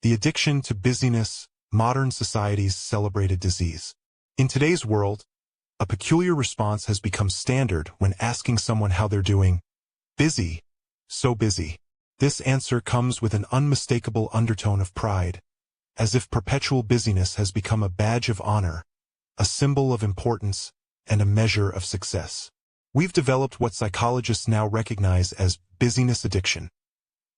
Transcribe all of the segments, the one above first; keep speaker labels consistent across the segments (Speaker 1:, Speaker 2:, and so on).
Speaker 1: The addiction to busyness, modern society's celebrated disease. In today's world, a peculiar response has become standard when asking someone how they're doing. Busy. So busy. This answer comes with an unmistakable undertone of pride, as if perpetual busyness has become a badge of honor, a symbol of importance, and a measure of success. We've developed what psychologists now recognize as busyness addiction,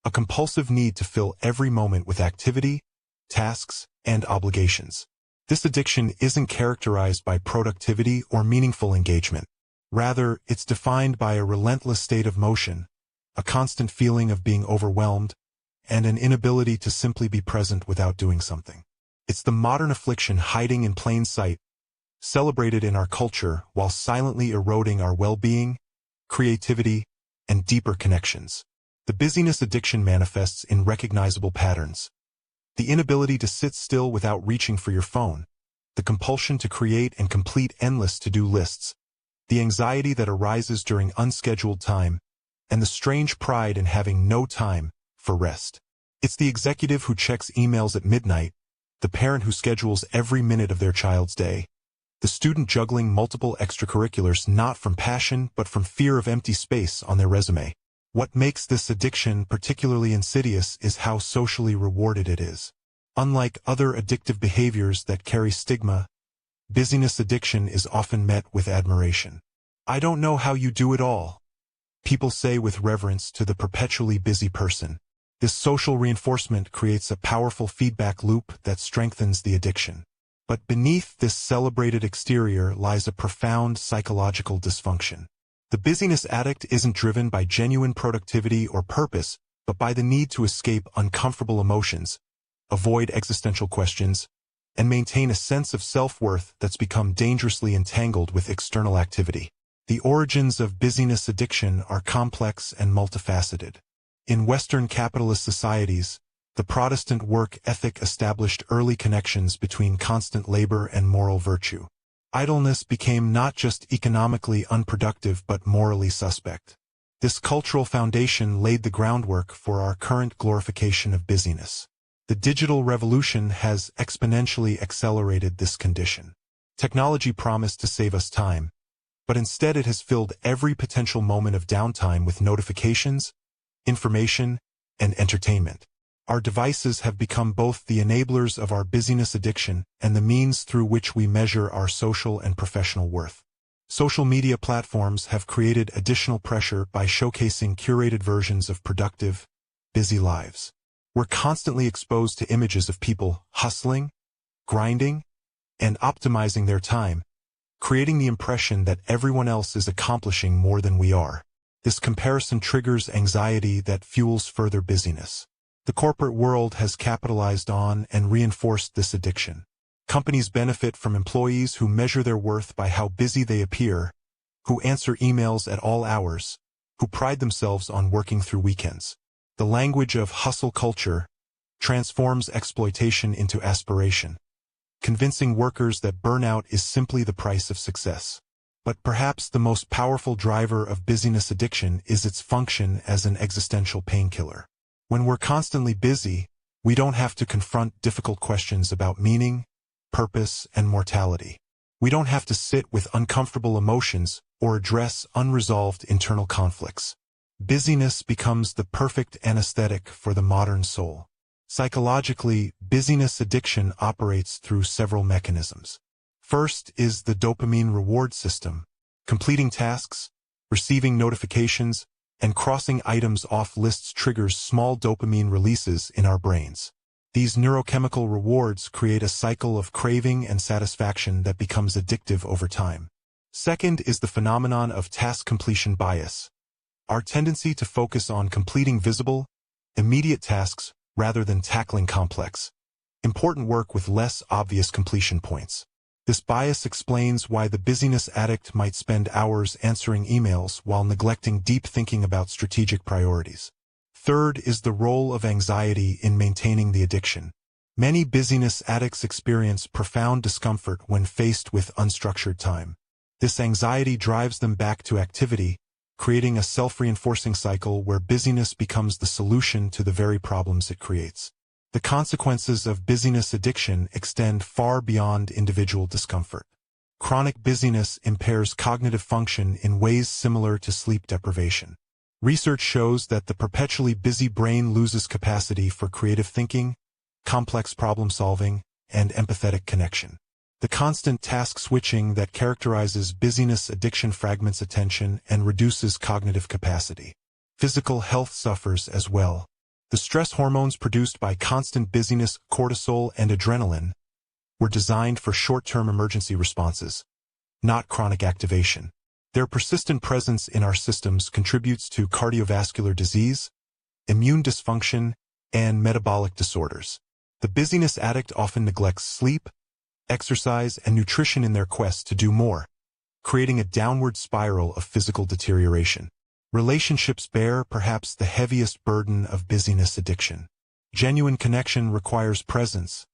Speaker 1: a compulsive need to fill every moment with activity, tasks, and obligations. This addiction isn't characterized by productivity or meaningful engagement. Rather, it's defined by a relentless state of motion, a constant feeling of being overwhelmed, and an inability to simply be present without doing something. It's the modern affliction hiding in plain sight, celebrated in our culture while silently eroding our well-being, creativity, and deeper connections. The busyness addiction manifests in recognizable patterns. The inability to sit still without reaching for your phone, the compulsion to create and complete endless to-do lists, the anxiety that arises during unscheduled time, and the strange pride in having no time for rest. It's the executive who checks emails at midnight, the parent who schedules every minute of their child's day, the student juggling multiple extracurriculars not from passion but from fear of empty space on their resume. What makes this addiction particularly insidious is how socially rewarded it is. Unlike other addictive behaviors that carry stigma, busyness addiction is often met with admiration. "I don't know how you do it all," people say with reverence to the perpetually busy person. This social reinforcement creates a powerful feedback loop that strengthens the addiction. But beneath this celebrated exterior lies a profound psychological dysfunction. The busyness addict isn't driven by genuine productivity or purpose, but by the need to escape uncomfortable emotions, avoid existential questions, and maintain a sense of self-worth that's become dangerously entangled with external activity. The origins of busyness addiction are complex and multifaceted. In Western capitalist societies, the Protestant work ethic established early connections between constant labor and moral virtue. Idleness became not just economically unproductive but morally suspect. This cultural foundation laid the groundwork for our current glorification of busyness. The digital revolution has exponentially accelerated this condition. Technology promised to save us time, but instead it has filled every potential moment of downtime with notifications, information, and entertainment. Our devices have become both the enablers of our busyness addiction and the means through which we measure our social and professional worth. Social media platforms have created additional pressure by showcasing curated versions of productive, busy lives. We're constantly exposed to images of people hustling, grinding, and optimizing their time, creating the impression that everyone else is accomplishing more than we are. This comparison triggers anxiety that fuels further busyness. The corporate world has capitalized on and reinforced this addiction. Companies benefit from employees who measure their worth by how busy they appear, who answer emails at all hours, who pride themselves on working through weekends. The language of hustle culture transforms exploitation into aspiration, convincing workers that burnout is simply the price of success. But perhaps the most powerful driver of busyness addiction is its function as an existential painkiller. When we're constantly busy, we don't have to confront difficult questions about meaning, purpose, and mortality. We don't have to sit with uncomfortable emotions or address unresolved internal conflicts. Busyness becomes the perfect anesthetic for the modern soul. Psychologically, busyness addiction operates through several mechanisms. First is the dopamine reward system. Completing tasks, receiving notifications, and crossing items off lists triggers small dopamine releases in our brains. These neurochemical rewards create a cycle of craving and satisfaction that becomes addictive over time. Second is the phenomenon of task completion bias. Our tendency to focus on completing visible, immediate tasks rather than tackling complex, important work with less obvious completion points. This bias explains why the busyness addict might spend hours answering emails while neglecting deep thinking about strategic priorities. Third is the role of anxiety in maintaining the addiction. Many busyness addicts experience profound discomfort when faced with unstructured time. This anxiety drives them back to activity, creating a self-reinforcing cycle where busyness becomes the solution to the very problems it creates. The consequences of busyness addiction extend far beyond individual discomfort. Chronic busyness impairs cognitive function in ways similar to sleep deprivation. Research shows that the perpetually busy brain loses capacity for creative thinking, complex problem-solving, and empathetic connection. The constant task switching that characterizes busyness addiction fragments attention and reduces cognitive capacity. Physical health suffers as well. The stress hormones produced by constant busyness, cortisol and adrenaline, were designed for short-term emergency responses, not chronic activation. Their persistent presence in our systems contributes to cardiovascular disease, immune dysfunction, and metabolic disorders. The busyness addict often neglects sleep, exercise, and nutrition in their quest to do more, creating a downward spiral of physical deterioration. Relationships bear perhaps the heaviest burden of busyness addiction. Genuine connection requires presence,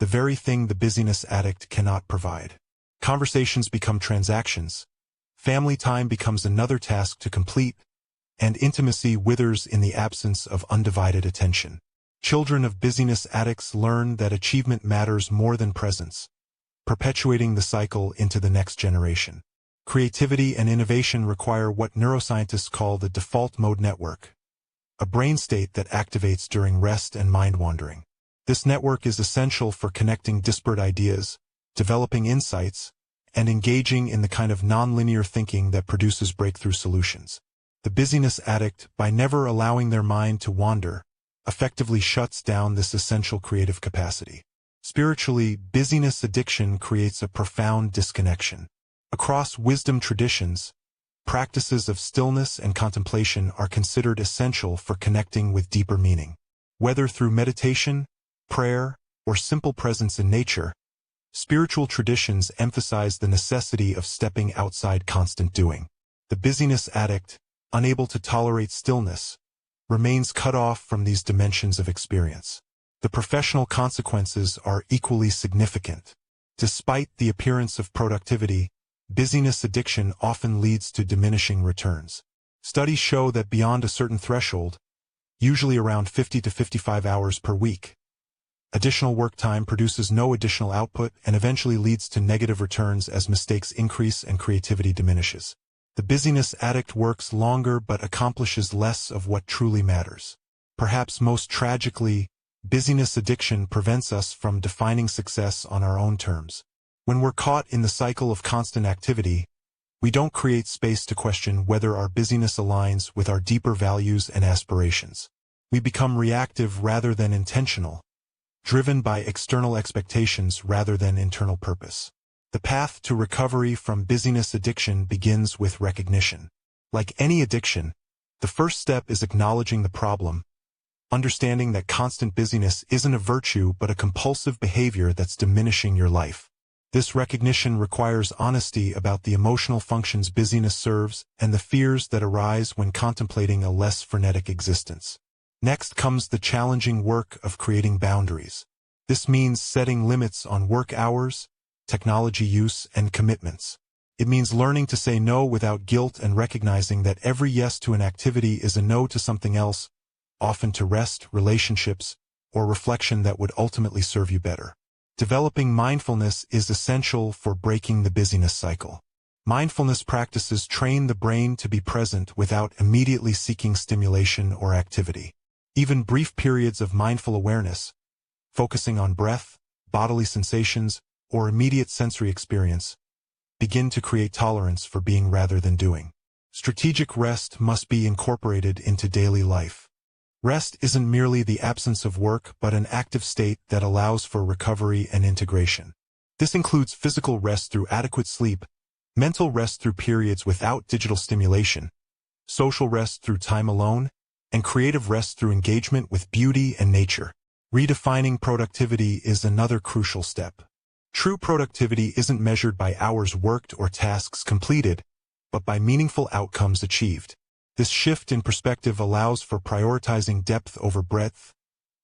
Speaker 1: the very thing the busyness addict cannot provide. Conversations become transactions, family time becomes another task to complete, and intimacy withers in the absence of undivided attention. Children of busyness addicts learn that achievement matters more than presence, perpetuating the cycle into the next generation. Creativity and innovation require what neuroscientists call the default mode network, a brain state that activates during rest and mind wandering. This network is essential for connecting disparate ideas, developing insights, and engaging in the kind of nonlinear thinking that produces breakthrough solutions. The busyness addict, by never allowing their mind to wander, effectively shuts down this essential creative capacity. Spiritually, busyness addiction creates a profound disconnection. Across wisdom traditions, practices of stillness and contemplation are considered essential for connecting with deeper meaning. Whether through meditation, prayer, or simple presence in nature, spiritual traditions emphasize the necessity of stepping outside constant doing. The busyness addict, unable to tolerate stillness, remains cut off from these dimensions of experience. The professional consequences are equally significant. Despite the appearance of productivity, busyness addiction often leads to diminishing returns. Studies show that beyond a certain threshold, usually around 50 to 55 hours per week, additional work time produces no additional output and eventually leads to negative returns as mistakes increase and creativity diminishes. The busyness addict works longer but accomplishes less of what truly matters. Perhaps most tragically, busyness addiction prevents us from defining success on our own terms. When we're caught in the cycle of constant activity, we don't create space to question whether our busyness aligns with our deeper values and aspirations. We become reactive rather than intentional, driven by external expectations rather than internal purpose. The path to recovery from busyness addiction begins with recognition. Like any addiction, the first step is acknowledging the problem, understanding that constant busyness isn't a virtue but a compulsive behavior that's diminishing your life. This recognition requires honesty about the emotional functions busyness serves and the fears that arise when contemplating a less frenetic existence. Next comes the challenging work of creating boundaries. This means setting limits on work hours, technology use, and commitments. It means learning to say no without guilt and recognizing that every yes to an activity is a no to something else, often to rest, relationships, or reflection that would ultimately serve you better. Developing mindfulness is essential for breaking the busyness cycle. Mindfulness practices train the brain to be present without immediately seeking stimulation or activity. Even brief periods of mindful awareness, focusing on breath, bodily sensations, or immediate sensory experience, begin to create tolerance for being rather than doing. Strategic rest must be incorporated into daily life. Rest isn't merely the absence of work but an active state that allows for recovery and integration. This includes physical rest through adequate sleep, mental rest through periods without digital stimulation, social rest through time alone, and creative rest through engagement with beauty and nature. Redefining productivity is another crucial step. True productivity isn't measured by hours worked or tasks completed, but by meaningful outcomes achieved. This shift in perspective allows for prioritizing depth over breadth,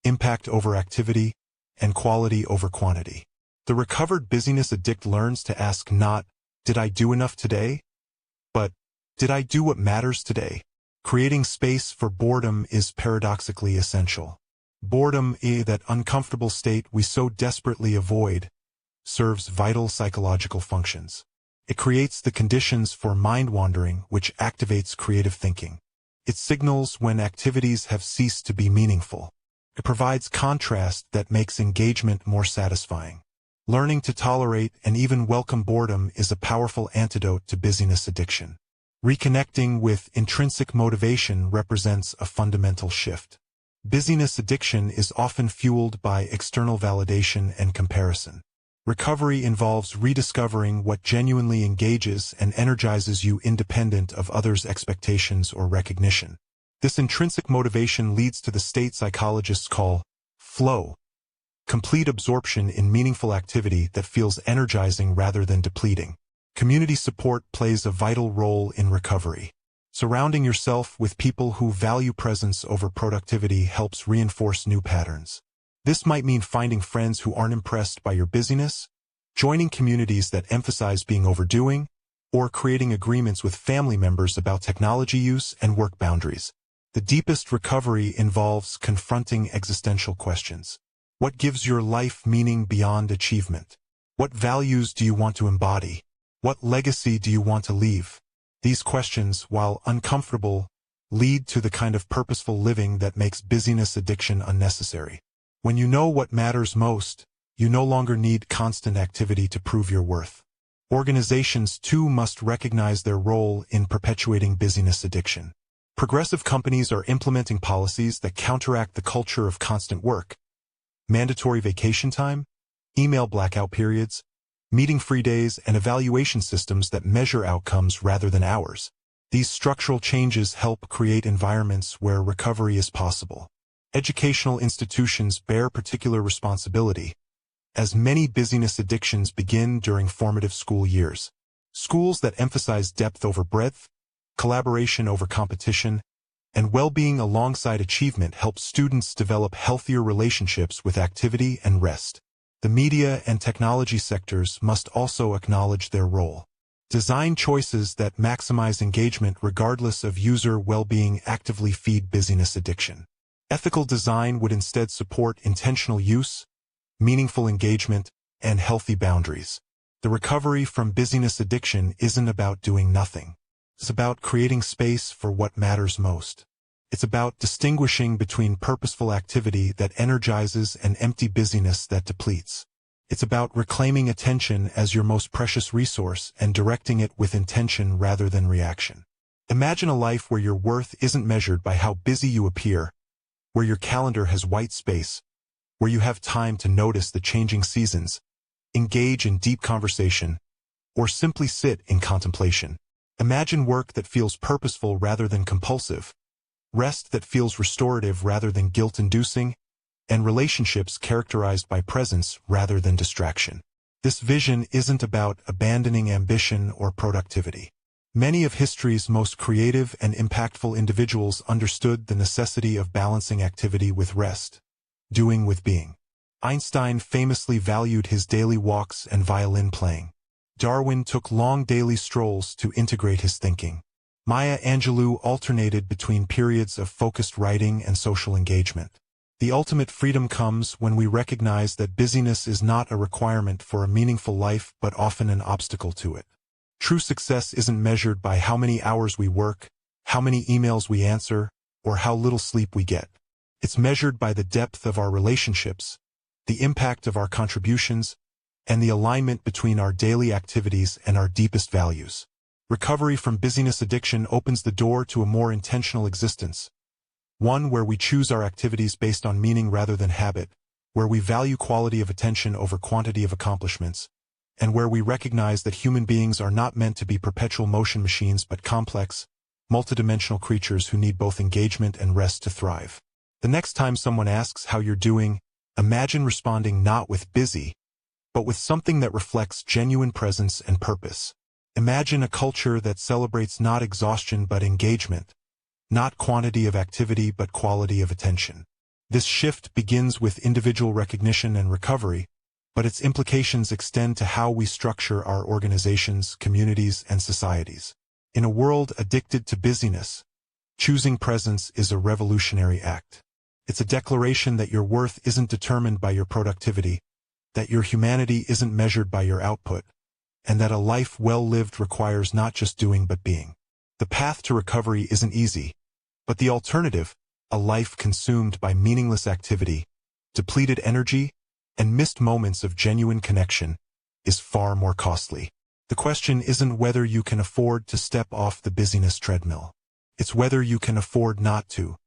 Speaker 1: impact over activity, and quality over quantity. The recovered busyness addict learns to ask not, "Did I do enough today?" but, "Did I do what matters today?" Creating space for boredom is paradoxically essential. Boredom, that uncomfortable state we so desperately avoid, serves vital psychological functions. It creates the conditions for mind-wandering, which activates creative thinking. It signals when activities have ceased to be meaningful. It provides contrast that makes engagement more satisfying. Learning to tolerate and even welcome boredom is a powerful antidote to busyness addiction. Reconnecting with intrinsic motivation represents a fundamental shift. Busyness addiction is often fueled by external validation and comparison. Recovery involves rediscovering what genuinely engages and energizes you independent of others' expectations or recognition. This intrinsic motivation leads to the state psychologists call flow, complete absorption in meaningful activity that feels energizing rather than depleting. Community support plays a vital role in recovery. Surrounding yourself with people who value presence over productivity helps reinforce new patterns. This might mean finding friends who aren't impressed by your busyness, joining communities that emphasize being overdoing, or creating agreements with family members about technology use and work boundaries. The deepest recovery involves confronting existential questions. What gives your life meaning beyond achievement? What values do you want to embody? What legacy do you want to leave? These questions, while uncomfortable, lead to the kind of purposeful living that makes busyness addiction unnecessary. When you know what matters most, you no longer need constant activity to prove your worth. Organizations, too, must recognize their role in perpetuating busyness addiction. Progressive companies are implementing policies that counteract the culture of constant work. Mandatory vacation time, email blackout periods, meeting-free days, and evaluation systems that measure outcomes rather than hours. These structural changes help create environments where recovery is possible. Educational institutions bear particular responsibility, as many busyness addictions begin during formative school years. Schools that emphasize depth over breadth, collaboration over competition, and well-being alongside achievement help students develop healthier relationships with activity and rest. The media and technology sectors must also acknowledge their role. Design choices that maximize engagement regardless of user well-being actively feed busyness addiction. Ethical design would instead support intentional use, meaningful engagement, and healthy boundaries. The recovery from busyness addiction isn't about doing nothing. It's about creating space for what matters most. It's about distinguishing between purposeful activity that energizes and empty busyness that depletes. It's about reclaiming attention as your most precious resource and directing it with intention rather than reaction. Imagine a life where your worth isn't measured by how busy you appear, where your calendar has white space, where you have time to notice the changing seasons, engage in deep conversation, or simply sit in contemplation. Imagine work that feels purposeful rather than compulsive, rest that feels restorative rather than guilt-inducing, and relationships characterized by presence rather than distraction. This vision isn't about abandoning ambition or productivity. Many of history's most creative and impactful individuals understood the necessity of balancing activity with rest, doing with being. Einstein famously valued his daily walks and violin playing. Darwin took long daily strolls to integrate his thinking. Maya Angelou alternated between periods of focused writing and social engagement. The ultimate freedom comes when we recognize that busyness is not a requirement for a meaningful life but often an obstacle to it. True success isn't measured by how many hours we work, how many emails we answer, or how little sleep we get. It's measured by the depth of our relationships, the impact of our contributions, and the alignment between our daily activities and our deepest values. Recovery from busyness addiction opens the door to a more intentional existence, one where we choose our activities based on meaning rather than habit, where we value quality of attention over quantity of accomplishments, and where we recognize that human beings are not meant to be perpetual motion machines but complex, multidimensional creatures who need both engagement and rest to thrive. The next time someone asks how you're doing, imagine responding not with busy, but with something that reflects genuine presence and purpose. Imagine a culture that celebrates not exhaustion but engagement, not quantity of activity but quality of attention. This shift begins with individual recognition and recovery, but its implications extend to how we structure our organizations, communities, and societies. In a world addicted to busyness, choosing presence is a revolutionary act. It's a declaration that your worth isn't determined by your productivity, that your humanity isn't measured by your output, and that a life well lived requires not just doing but being. The path to recovery isn't easy, but the alternative, a life consumed by meaningless activity, depleted energy, and missed moments of genuine connection, is far more costly. The question isn't whether you can afford to step off the busyness treadmill. It's whether you can afford not to.